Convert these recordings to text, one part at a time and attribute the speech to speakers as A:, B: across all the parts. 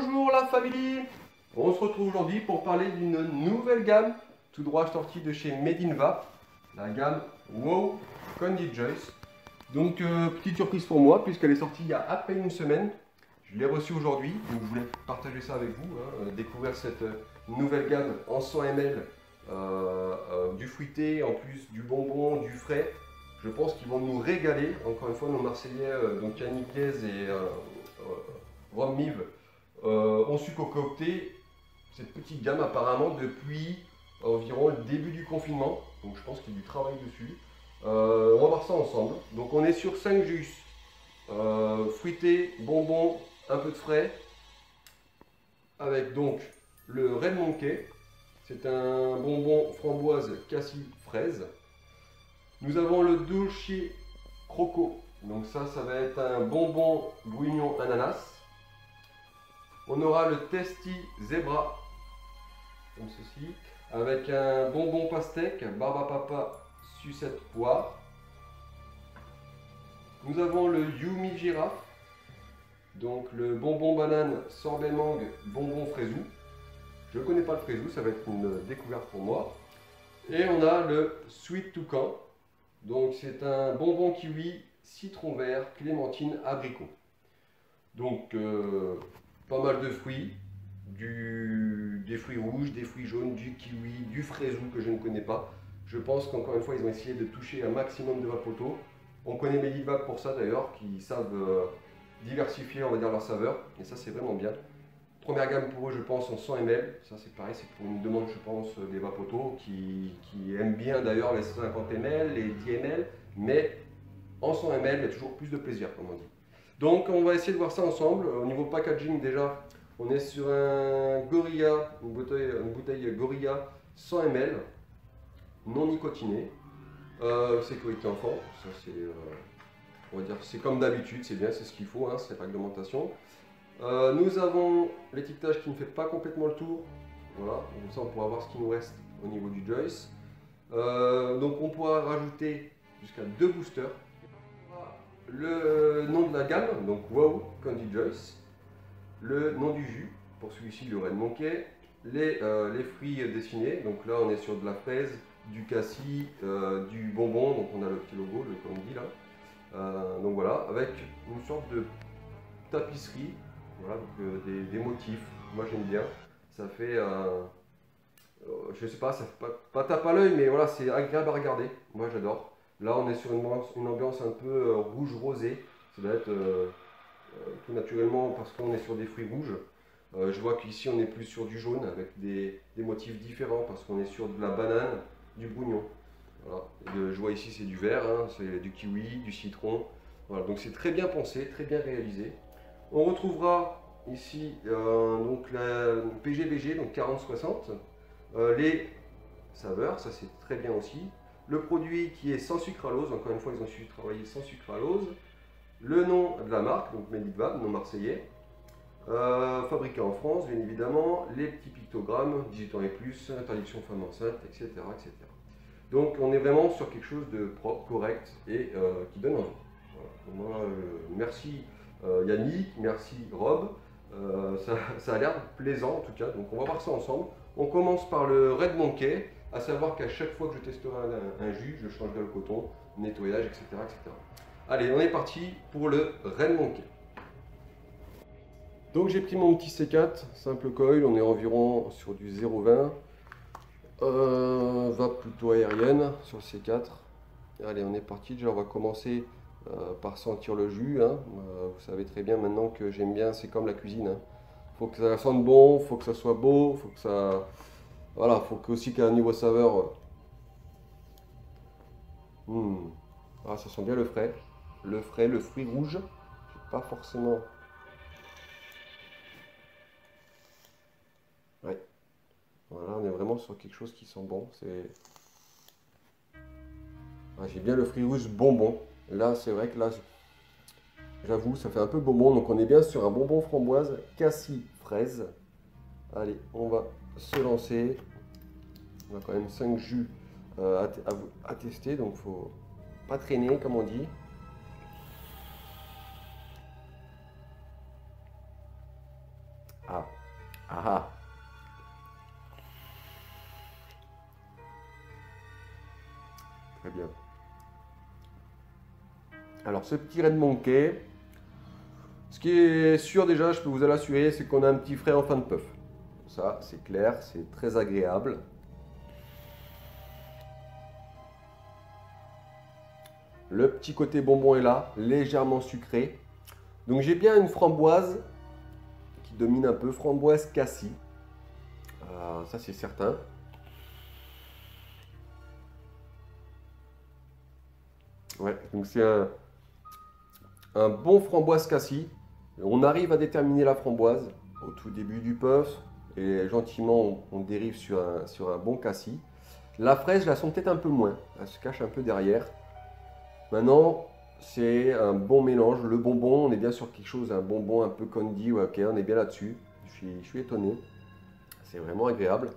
A: Bonjour la famille. On se retrouve aujourd'hui pour parler d'une nouvelle gamme tout droit sortie de chez Made in Vap, la gamme Wow Candy Joyce. Donc petite surprise pour moi puisqu'elle est sortie il y a à peine une semaine. Je l'ai reçue aujourd'hui, donc je voulais partager ça avec vous, découvrir cette nouvelle gamme en 100 ml, du fruité, en plus du bonbon, du frais. Je pense qu'ils vont nous régaler, encore une fois nos Marseillais, donc Yannick Guez et Rome Mive, ont su concocter cette petite gamme apparemment depuis environ le début du confinement. Donc je pense qu'il y a du travail dessus. On va voir ça ensemble. Donc on est sur 5 jus, fruité, bonbon, un peu de frais, avec donc le Red Monkey. C'est un bonbon framboise cassis fraise. Nous avons le Dolce Croco. Donc ça va être un bonbon brugnon ananas. On aura le Tasty Zebra, comme ceci, avec un bonbon pastèque, Barbapapa sucette poire. Nous avons le Yumi Giraffe, donc le bonbon banane sorbet mangue, bonbon fraisou. Je ne connais pas le fraisou, ça va être une découverte pour moi. Et on a le Sweet Toucan, donc c'est un bonbon kiwi, citron vert, clémentine, abricot. Donc pas mal de fruits, des fruits rouges, des fruits jaunes, du kiwi, du fraisou que je ne connais pas. Je pense qu'encore une fois, ils ont essayé de toucher un maximum de vapoto. On connaît Made in Vap pour ça d'ailleurs, qui savent diversifier, on va dire, leurs saveurs. Et ça, c'est vraiment bien. Première gamme pour eux, je pense, en 100 ml. Ça, c'est pareil, c'est pour une demande, je pense, des vapotos qui aiment bien d'ailleurs les 150 ml, les 10 ml. Mais en 100 ml, il y a toujours plus de plaisir, comme on dit. Donc on va essayer de voir ça ensemble. Au niveau packaging déjà, on est sur un Gorilla, une bouteille Gorilla 100 ml, non nicotinée, sécurité enfant, ça c'est, on va dire, c'est comme d'habitude, c'est bien, c'est ce qu'il faut, hein, c'est réglementation. Nous avons l'étiquetage qui ne fait pas complètement le tour, voilà, comme ça on pourra voir ce qui nous reste au niveau du Joyce. Donc on pourra rajouter jusqu'à 2 boosters. Le nom de la gamme, donc Wow Candy Joyce, le nom du jus, pour celui-ci le Red Monkey, les fruits dessinés, donc là on est sur de la fraise, du cassis, du bonbon, donc on a le petit logo, le candy là, donc voilà, avec une sorte de tapisserie, voilà, donc, des motifs, moi j'aime bien, ça fait, je sais pas, ça fait pas tape à l'œil, mais voilà, c'est agréable à regarder, moi j'adore. Là, on est sur une ambiance un peu rouge-rosé. Ça doit être tout naturellement parce qu'on est sur des fruits rouges. Je vois qu'ici, on est plus sur du jaune avec des motifs différents parce qu'on est sur de la banane, du brugnon. Voilà. Je vois ici, c'est du vert, hein, c'est du kiwi, du citron. Voilà. Donc, c'est très bien pensé, très bien réalisé. On retrouvera ici donc la PGBG, donc 40-60. Les saveurs, ça c'est très bien aussi. Le produit qui est sans sucralose, encore une fois ils ont su travailler sans sucralose. Le nom de la marque, donc Made in Vap, nom marseillais. Fabriqué en France, bien évidemment. Les petits pictogrammes, 18 ans et plus, interdiction femme enceinte, etc., etc. Donc on est vraiment sur quelque chose de propre, correct et qui donne envie. Voilà. Moi, merci Yannick, merci Rob. Ça a l'air plaisant en tout cas, donc on va voir ça ensemble. On commence par le Red Monkey. À savoir qu'à chaque fois que je testerai un jus, je changerai le coton, nettoyage, etc., etc. Allez, on est parti pour le Red Monkey. Donc j'ai pris mon petit C4, simple coil, on est environ sur du 0,20. Va plutôt aérienne sur le C4. Allez, on est parti, déjà on va commencer par sentir le jus. Hein. Vous savez très bien maintenant que j'aime bien, c'est comme la cuisine. Hein. Faut que ça sente bon, faut que ça soit beau, faut que ça... Voilà, faut aussi qu'à un niveau saveur. Ah, ça sent bien le frais. Le frais, le fruit rouge. J'ai pas forcément. Ouais. Voilà, on est vraiment sur quelque chose qui sent bon. C'est. Ah, j'ai bien le fruit rouge bonbon. Là, c'est vrai que là, j'avoue, ça fait un peu bonbon. Donc, on est bien sur un bonbon framboise cassis fraise. Allez, on va se lancer. On a quand même 5 jus à tester, donc faut pas traîner comme on dit. Alors ce petit Red Monkey, ce qui est sûr déjà, je peux vous l'assurer, c'est qu'on a un petit frais en fin de puff. Ça, c'est clair, c'est très agréable. Le petit côté bonbon est là, légèrement sucré. Donc j'ai bien une framboise qui domine un peu, framboise cassis. Ça c'est certain. Ouais, donc c'est un bon framboise cassis. On arrive à déterminer la framboise au tout début du puff et gentiment on dérive sur un bon cassis. La fraise, je la sens peut-être un peu moins, elle se cache un peu derrière. Maintenant, c'est un bon mélange. Le bonbon, on est bien sur quelque chose, un bonbon un peu candy. Ouais, ok, on est bien là-dessus. Je suis étonné. C'est vraiment agréable.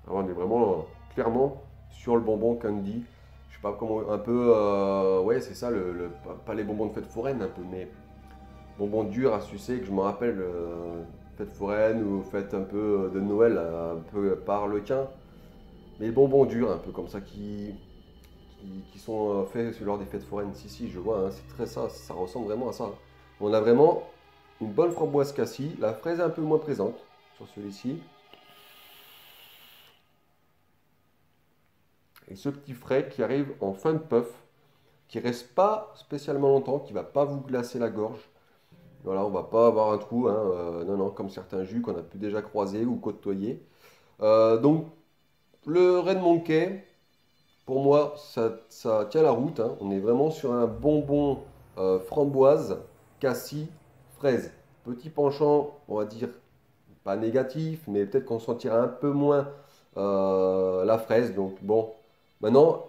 A: Alors, on est vraiment clairement sur le bonbon candy. Je sais pas comment, un peu, ouais, c'est ça, pas les bonbons de fête foraine, un peu, mais bonbons durs à sucer que je me rappelle, fête foraine ou fête un peu de Noël, un peu par le quin. Mais les bonbons durs, un peu comme ça, qui sont faits lors des fêtes foraines. Si, si, je vois, hein, c'est très ça, ça ressemble vraiment à ça. On a vraiment une bonne framboise cassis, la fraise est un peu moins présente sur celui-ci. Et ce petit frais qui arrive en fin de puff, qui reste pas spécialement longtemps, qui va pas vous glacer la gorge. Voilà, on va pas avoir un trou, hein, non, non, comme certains jus qu'on a pu déjà croiser ou côtoyer. Donc, le Red Monkey, pour moi, ça tient la route, hein. On est vraiment sur un bonbon framboise, cassis, fraise. Petit penchant, on va dire, pas négatif, mais peut-être qu'on sentira un peu moins la fraise. Donc bon, maintenant,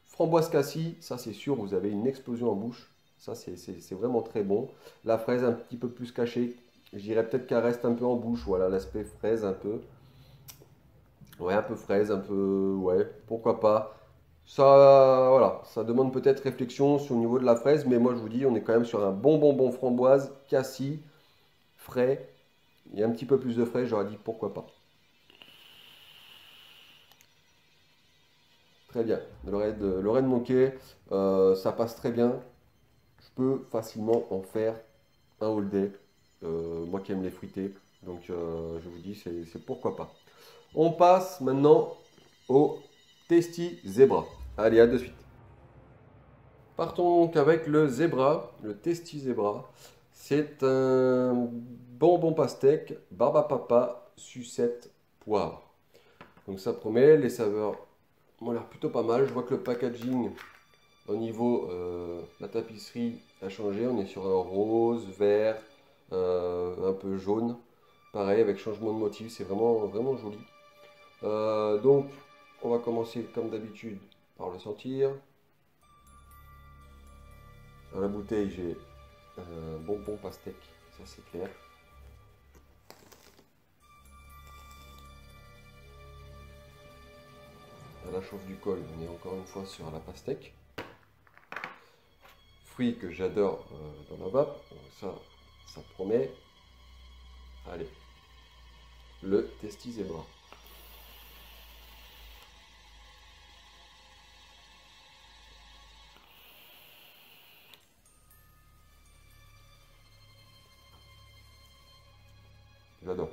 A: framboise cassis, ça c'est sûr, vous avez une explosion en bouche. Ça c'est vraiment très bon. La fraise un petit peu plus cachée, je dirais peut-être qu'elle reste un peu en bouche. Voilà, l'aspect fraise un peu. Ouais, un peu fraise, un peu, ouais, pourquoi pas. Ça, voilà, ça demande peut-être réflexion sur le niveau de la fraise, mais moi je vous dis, on est quand même sur un bon bonbon framboise, cassis, frais. Il y a un petit peu plus de frais, j'aurais dit pourquoi pas. Très bien, le Red Monkey, ça passe très bien. Je peux facilement en faire un all day. Moi qui aime les fruités, donc je vous dis, c'est pourquoi pas. On passe maintenant au Tasty Zebra. Allez, à de suite. Partons donc avec le Zebra, le Tasty Zebra. C'est un bonbon pastèque, barbe à papa, sucette, poire. Donc ça promet, les saveurs ont l'air plutôt pas mal. Je vois que le packaging au niveau la tapisserie a changé. On est sur un rose, vert, un peu jaune. Pareil, avec changement de motif, c'est vraiment, vraiment joli. Donc, on va commencer comme d'habitude par le sentir. Dans la bouteille, j'ai un bonbon pastèque, ça c'est clair. À la chauffe du col, on est encore une fois sur la pastèque. Fruit que j'adore dans la vape, donc ça promet. Allez, le Tasty Zebra. J'adore.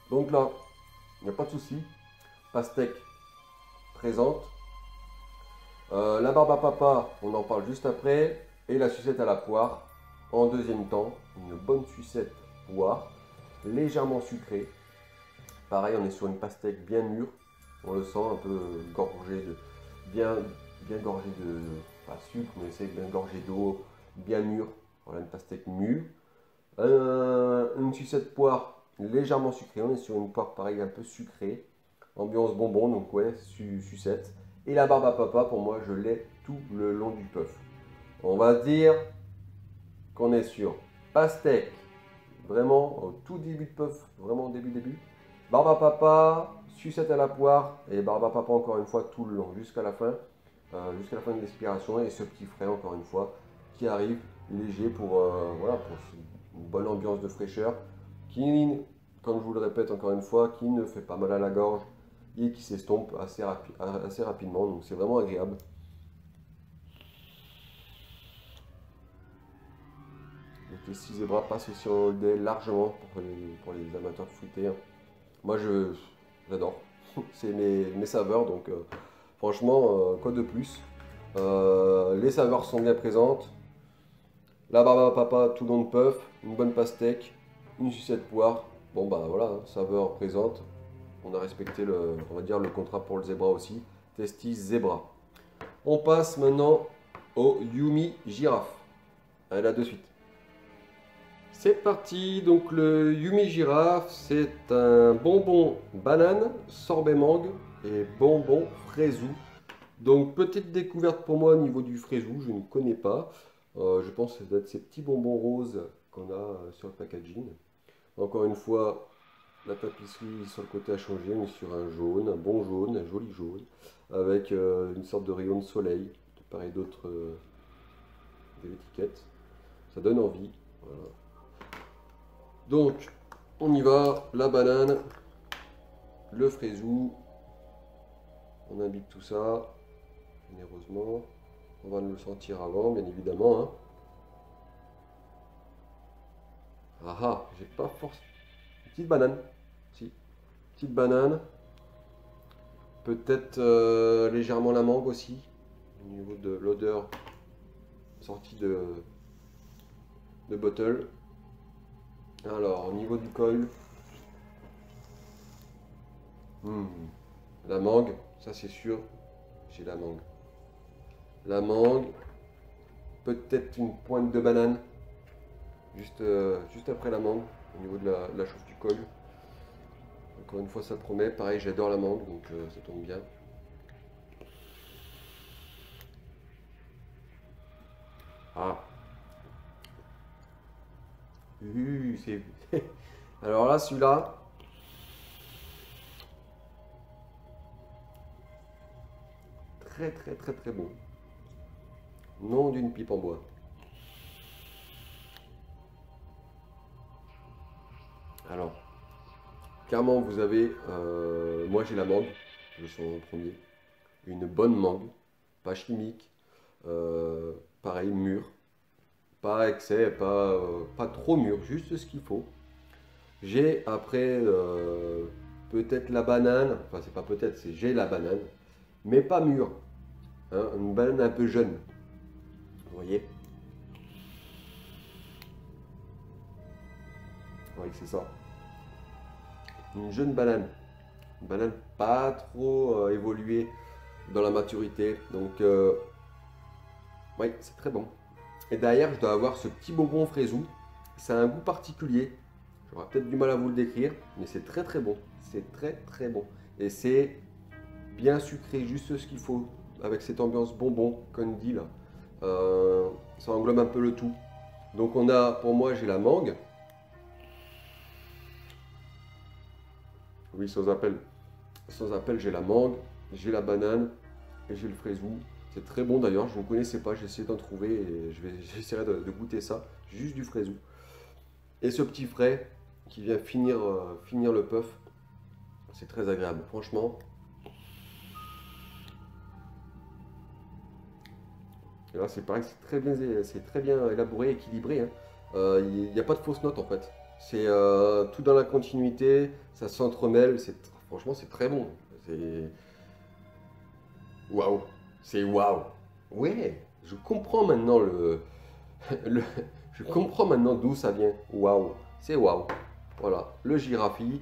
A: Donc là, il n'y a pas de souci. Pastèque présente. La barbe à papa, on en parle juste après. Et la sucette à la poire. En deuxième temps, une bonne sucette poire, légèrement sucrée. Pareil, on est sur une pastèque bien mûre. On le sent un peu gorgé de. Bien, bien gorgé de. Pas sucre, mais c'est bien gorgé d'eau, bien mûre. Voilà, une pastèque mûre. Une sucette poire légèrement sucrée. On est sur une poire pareil un peu sucrée. Ambiance bonbon, donc ouais, sucette. Et la barbe à papa, pour moi, je l'ai tout le long du puff. On va dire qu'on est sur pastèque, vraiment au tout début de puff, vraiment au début. Barbe à papa, sucette à la poire et barbe à papa encore une fois tout le long, jusqu'à la fin de l'expiration. Et ce petit frais encore une fois qui arrive léger pour, voilà, pour une bonne ambiance de fraîcheur qui, comme je vous le répète encore une fois, qui ne fait pas mal à la gorge et qui s'estompe assez rapidement. Donc c'est vraiment agréable. Le Tasty Zebra passe aussi en holiday largement pour les amateurs de fruité. Moi, j'adore. C'est mes saveurs, donc franchement, quoi de plus. Les saveurs sont bien présentes. La barbe à papa, tout long de puff, une bonne pastèque, une sucette poire. Bon bah voilà, saveur présente. On a respecté on va dire le contrat pour le zébra aussi. Tasty Zebra. On passe maintenant au Yumi Girafe. Allez, là de suite. C'est parti, donc le Yumi Girafe, c'est un bonbon banane, sorbet mangue et bonbon fraisou. Donc petite découverte pour moi au niveau du fraisou, je ne connais pas. Je pense que ça doit être ces petits bonbons roses qu'on a sur le packaging. Encore une fois, la tapisserie sur le côté a changé, on est sur un jaune, un bon jaune, un joli jaune, avec une sorte de rayon de soleil, de part et d'autre de l'étiquette. Ça donne envie. Voilà. Donc, on y va, la banane, le fraisou, on imbibe tout ça, généreusement. On va le sentir avant, bien évidemment. Hein. Ah ah, j'ai pas force. Petite banane, si, petite banane. Peut-être légèrement la mangue aussi, au niveau de l'odeur sortie de bottle. Alors, au niveau du col, la mangue, ça c'est sûr, j'ai la mangue. La mangue, peut-être une pointe de banane, juste après la mangue, au niveau de la chauffe du col. Encore une fois, ça promet. Pareil, j'adore la mangue, donc ça tombe bien. Ah. C'est... Alors là, celui-là, très très très très bon. Nom d'une pipe en bois. Alors, clairement, vous avez, moi j'ai la mangue, je suis en premier. Une bonne mangue, pas chimique, pareil, mûr. Pas excès, pas trop mûr, juste ce qu'il faut. J'ai après peut-être la banane, enfin c'est pas peut-être, c'est j'ai la banane, mais pas mûre. Hein, une banane un peu jeune. Vous voyez? Oui, c'est ça. Une jeune banane. Une banane pas trop évoluée dans la maturité. Donc, oui, c'est très bon. Et derrière, je dois avoir ce petit bonbon fraisou. Ça a un goût particulier. J'aurai peut-être du mal à vous le décrire, mais c'est très très bon. C'est très très bon. Et c'est bien sucré, juste ce qu'il faut. Avec cette ambiance bonbon, qu'on dit là. Ça englobe un peu le tout. Donc on a, pour moi, j'ai la mangue. Oui, sans appel. Sans appel, j'ai la mangue, j'ai la banane et j'ai le fraisou. C'est très bon d'ailleurs, je ne connaissais pas, j'ai essayé d'en trouver et j'essaierai de goûter ça. Juste du fraisou. Et ce petit frais qui vient finir le puff, c'est très agréable, franchement. Et là, c'est pareil, c'est très bien élaboré, équilibré. Hein. Il n'y a pas de fausses notes en fait. C'est tout dans la continuité, ça s'entremêle. Franchement, c'est très bon. C'est waouh, c'est waouh. Ouais, je comprends maintenant je comprends maintenant d'où ça vient. Waouh, c'est waouh. Voilà, le girafi,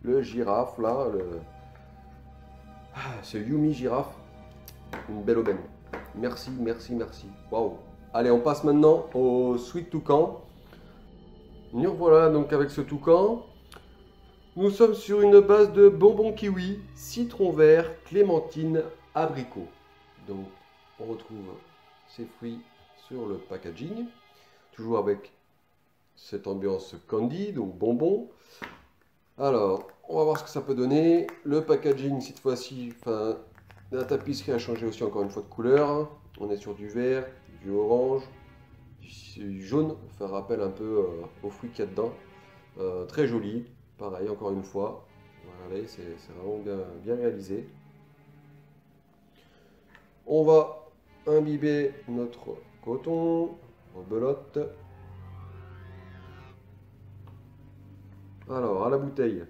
A: le girafe là, ce Yumi girafe, une belle aubaine. Merci, merci, merci. Waouh. Allez, on passe maintenant au Sweet Toucan. Nous voilà donc avec ce toucan. Nous sommes sur une base de bonbons kiwi, citron vert, clémentine, abricot. Donc on retrouve ces fruits sur le packaging. Toujours avec cette ambiance candy, donc bonbons. Alors, on va voir ce que ça peut donner. Le packaging cette fois-ci, enfin, la tapisserie a changé aussi encore une fois de couleur. On est sur du vert, du orange, du jaune, faire rappel un peu aux fruits qu'il y a dedans. Très joli. Pareil, encore une fois. Regardez, c'est vraiment bien réalisé. On va imbiber notre coton, rebelote. Alors, à la bouteille.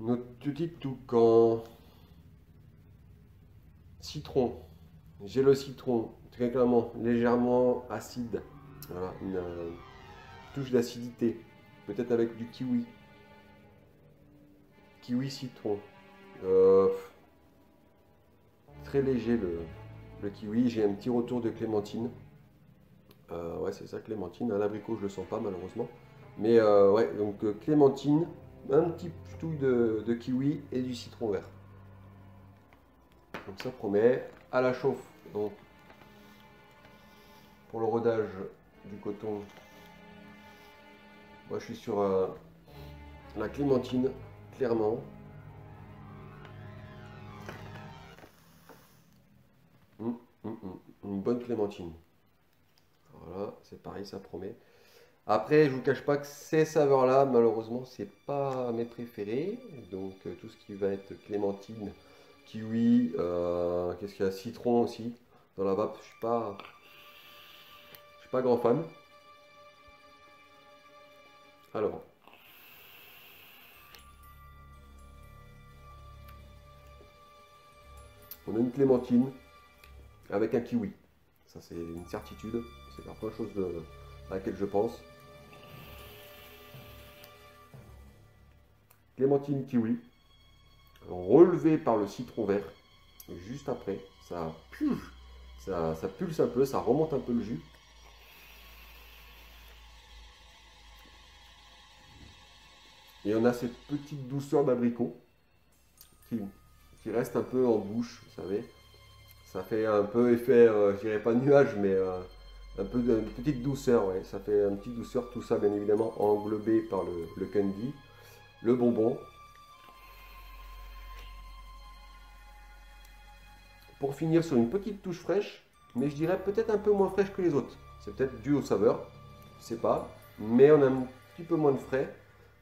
A: Notre petit toucan. Citron. J'ai le citron, très clairement, légèrement acide. Voilà, une touche d'acidité. Peut-être avec du kiwi. Kiwi citron. Euh, Très léger le kiwi. J'ai un petit retour de clémentine. Ouais, c'est ça, clémentine. Un abricot, je le sens pas malheureusement. Mais ouais, donc clémentine, un petit touille de kiwi et du citron vert. Donc ça promet. À la chauffe, donc pour le rodage du coton, moi je suis sur la clémentine, clairement. Une bonne clémentine. Voilà, c'est pareil, ça promet. Après, je vous cache pas que ces saveurs-là, malheureusement, c'est pas mes préférés. Donc tout ce qui va être clémentine, kiwi, qu'est-ce qu'il y a, citron aussi. Dans la vape, je suis pas grand fan. Alors, on a une clémentine avec un kiwi. Ça, c'est une certitude. C'est la première chose à laquelle je pense. Clémentine kiwi, relevé par le citron vert. Et juste après, ça pulse un peu, ça remonte un peu le jus. Et on a cette petite douceur d'abricot qui reste un peu en bouche, vous savez. Ça fait un peu effet, je dirais pas nuage, mais un peu de une petite douceur, ouais. Ça fait une petite douceur, tout ça bien évidemment englobé par le candy, le bonbon. Pour finir sur une petite touche fraîche, mais je dirais peut-être un peu moins fraîche que les autres. C'est peut-être dû aux saveurs, je sais pas, mais on a un petit peu moins de frais.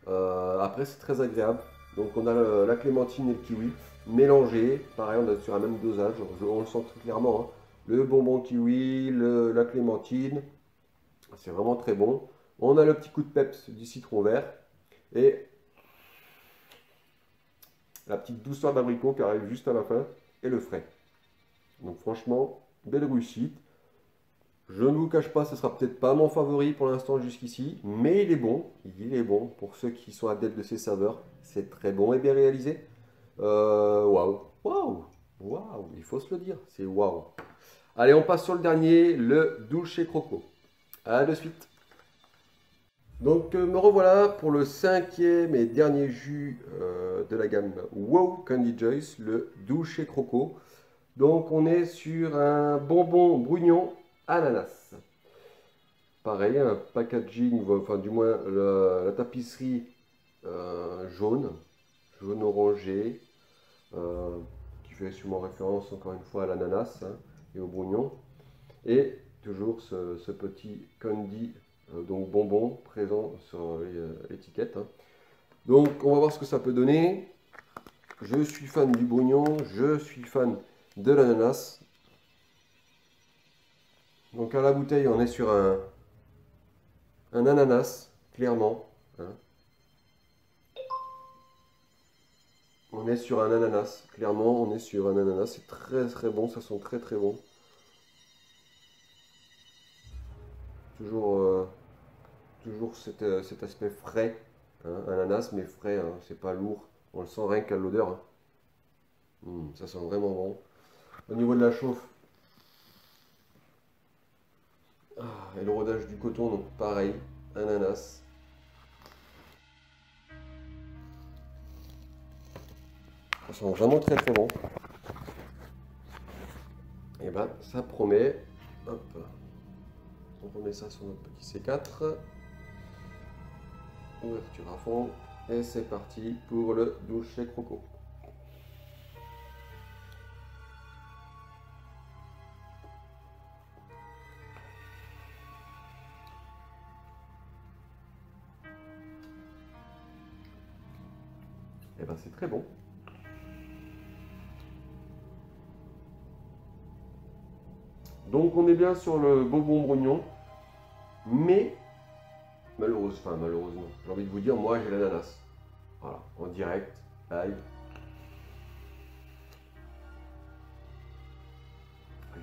A: Après, c'est très agréable. Donc, on a la clémentine et le kiwi mélangés. Pareil, on est sur un même dosage. On le sent très clairement, hein. Le bonbon kiwi, la clémentine, c'est vraiment très bon. On a le petit coup de peps du citron vert et la petite douceur d'abricot qui arrive juste à la fin et le frais. Donc, franchement, belle réussite. Je ne vous cache pas, ce sera peut-être pas mon favori pour l'instant jusqu'ici, mais il est bon. Il est bon pour ceux qui sont adeptes de ces saveurs. C'est très bon et bien réalisé. Waouh, waouh, waouh, il faut se le dire, c'est waouh. Allez, on passe sur le dernier, le Dulce Croco. À de suite. Donc, me revoilà pour le cinquième et dernier jus de la gamme Wow Candy Joyce, le Dulce Croco. Donc, on est sur un bonbon brugnon ananas. Pareil, un packaging, enfin du moins la tapisserie jaune orangé, qui fait sûrement référence encore une fois à l'ananas, hein, et au brugnon. Et toujours ce petit candy, donc bonbon, présent sur l'étiquette, hein. Donc on va voir ce que ça peut donner. Je suis fan du brugnon, je suis fan de l'ananas. Donc à la bouteille, on est sur un ananas, clairement, hein. On est sur un ananas, clairement, on est sur un ananas. C'est très très bon, ça sent très très bon. Toujours, toujours cet aspect frais, hein, ananas, mais frais, hein, c'est pas lourd. On le sent rien qu'à l'odeur, hein. Ça sent vraiment bon. Au niveau de la chauffe, et le rodage du coton, donc pareil, ananas. Ça sent vraiment très très bon. Et ben, ça promet. Hop. On remet ça sur notre petit C4. Ouverture à fond. Et c'est parti pour le Dulce Croco. et ben c'est très bon. Donc on est bien sur le bonbon brognon, mais malheureusement, j'ai envie de vous dire, moi j'ai l'ananas. Voilà, en direct, live.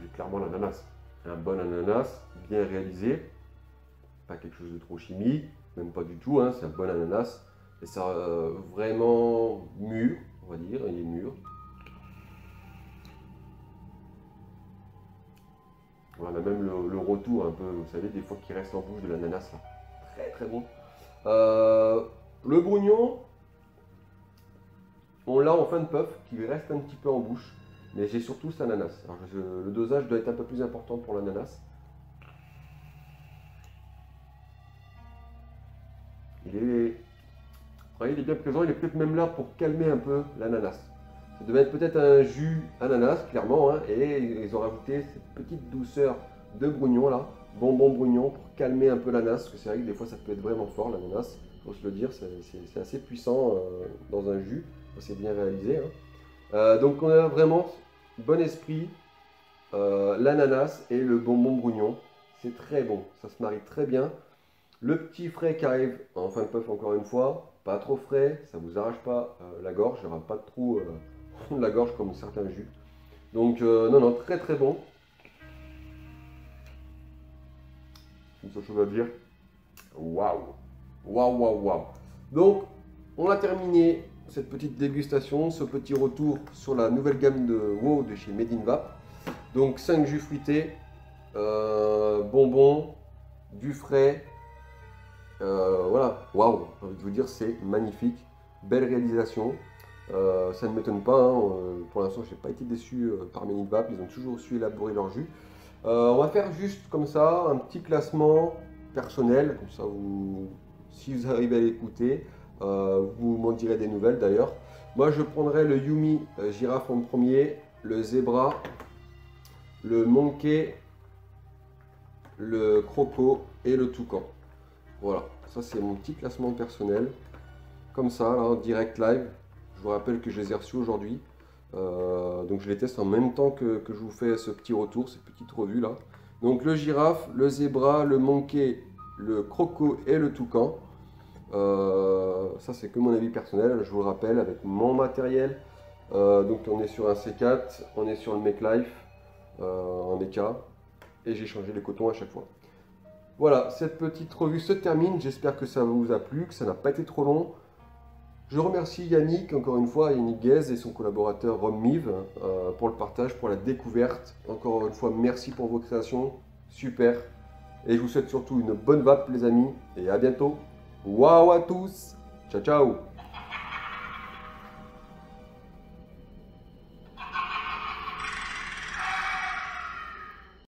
A: J'ai clairement l'ananas. Un bon ananas, bien réalisé, pas quelque chose de trop chimique, même pas du tout, hein, c'est un bon ananas. Et ça vraiment mûr, on va dire, il est mûr. Voilà, même le retour un peu, vous savez, des fois qui reste en bouche de l'ananas, là. Très très bon. Le brognon, on l'a en fin de puff, qui reste un petit peu en bouche, mais j'ai surtout cet ananas. Alors, le dosage doit être un peu plus important pour l'ananas. Il est bien présent, il est peut-être même là pour calmer un peu l'ananas. Ça devait être peut-être un jus ananas, clairement, hein, et ils ont rajouté cette petite douceur de brognon là, bonbon brognon, pour calmer un peu l'ananas, parce que c'est vrai que des fois ça peut être vraiment fort l'ananas, il faut se le dire, c'est assez puissant dans un jus, c'est bien réalisé. Hein. Donc on a vraiment bon esprit, l'ananas et le bonbon brognon, c'est très bon, ça se marie très bien. Le petit frais qui arrive en fin de puff encore une fois, pas trop frais, ça vous arrache pas la gorge, il n'y aura pas de trou au fond de la gorge comme certains jus. Donc non, très très bon. Une seule chose à dire, waouh, waouh. Donc on a terminé cette petite dégustation, ce petit retour sur la nouvelle gamme de WOW de chez Made in Vap. Donc 5 jus fruités, bonbons, du frais. Voilà, waouh, j'ai envie de vous dire, c'est magnifique, belle réalisation. Ça ne m'étonne pas, hein, pour l'instant, je n'ai pas été déçu par Made in Vap, ils ont toujours su élaborer leur jus. On va faire juste comme ça un petit classement personnel, comme ça, si vous arrivez à l'écouter, vous m'en direz des nouvelles d'ailleurs. Moi, je prendrai le Yumi girafe en premier, le zebra, le monkey, le croco et le toucan. Voilà, ça c'est mon petit classement personnel, comme ça, là, en direct live. Je vous rappelle que je les ai reçus aujourd'hui, donc je les teste en même temps que je vous fais ce petit retour, cette petite revue là. Donc le girafe, le zébra, le monkey, le croco et le toucan. Ça c'est que mon avis personnel, je vous le rappelle, avec mon matériel. Donc on est sur un C4, on est sur le Make Life en EK, et j'ai changé les cotons à chaque fois. Voilà, cette petite revue se termine. J'espère que ça vous a plu, que ça n'a pas été trop long. Je remercie Yannick, encore une fois, Yannick Guez et son collaborateur Rom Miv pour le partage, pour la découverte. Encore une fois, merci pour vos créations. Super. Et je vous souhaite surtout une bonne vape, les amis. Et à bientôt. Waouh à tous. Ciao, ciao.